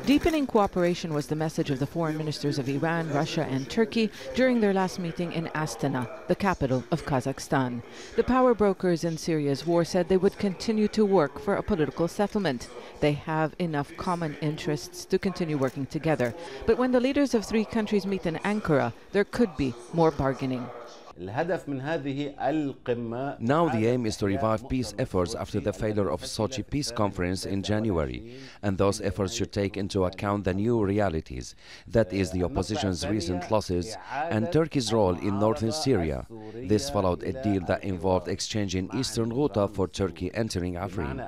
Deepening cooperation was the message of the foreign ministers of Iran, Russia and Turkey during their last meeting in Astana, the capital of Kazakhstan. The power brokers in Syria's war said they would continue to work for a political settlement. They have enough common interests to continue working together. But when the leaders of three countries meet in Ankara, there could be more bargaining. Now the aim is to revive peace efforts after the failure of Sochi Peace Conference in January, and those efforts should take into account the new realities, that is the opposition's recent losses and Turkey's role in northern Syria. This followed a deal that involved exchanging eastern Ghouta for Turkey entering Afrin.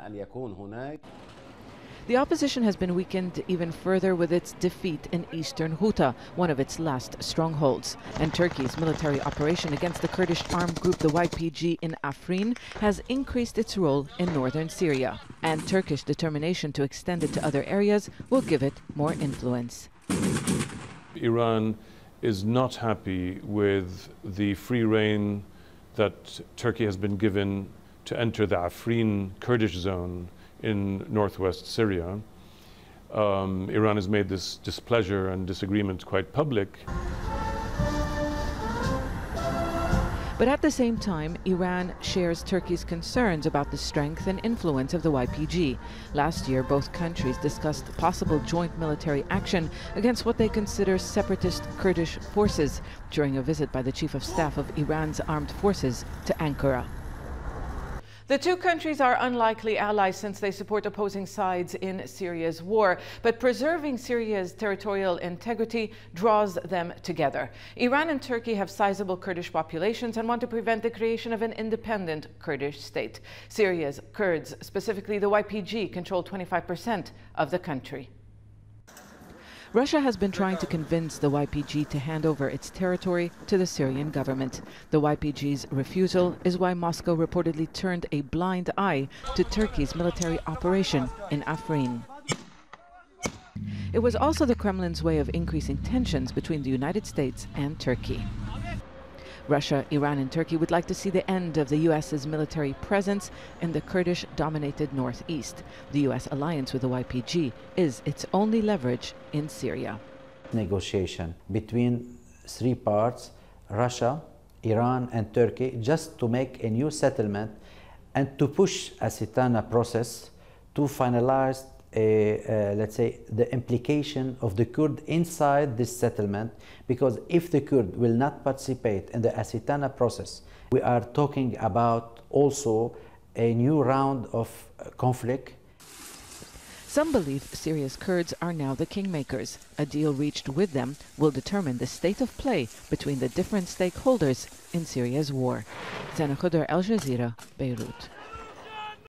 The opposition has been weakened even further with its defeat in eastern Ghouta, one of its last strongholds. And Turkey's military operation against the Kurdish armed group, the YPG, in Afrin has increased its role in northern Syria. And Turkish determination to extend it to other areas will give it more influence. Iran is not happy with the free rein that Turkey has been given to enter the Afrin Kurdish zone in northwest Syria. Iran has made this displeasure and disagreement quite public. But at the same time, Iran shares Turkey's concerns about the strength and influence of the YPG. Last year, both countries discussed possible joint military action against what they consider separatist Kurdish forces during a visit by the Chief of Staff of Iran's armed forces to Ankara. The two countries are unlikely allies since they support opposing sides in Syria's war, but preserving Syria's territorial integrity draws them together. Iran and Turkey have sizable Kurdish populations and want to prevent the creation of an independent Kurdish state. Syria's Kurds, specifically the YPG, control 25% of the country. Russia has been trying to convince the YPG to hand over its territory to the Syrian government. The YPG's refusal is why Moscow reportedly turned a blind eye to Turkey's military operation in Afrin. It was also the Kremlin's way of increasing tensions between the United States and Turkey. Russia, Iran and Turkey would like to see the end of the U.S.'s military presence in the Kurdish-dominated northeast. The U.S. alliance with the YPG is its only leverage in Syria. Negotiation between three parts, Russia, Iran and Turkey, just to make a new settlement and to push a Sitana process to finalize let's say, the implication of the Kurd inside this settlement, because if the Kurd will not participate in the Asitana process, we are talking about also a new round of conflict. Some believe Syria's Kurds are now the kingmakers. A deal reached with them will determine the state of play between the different stakeholders in Syria's war. Zeina, Khodr, Al Jazeera, Beirut.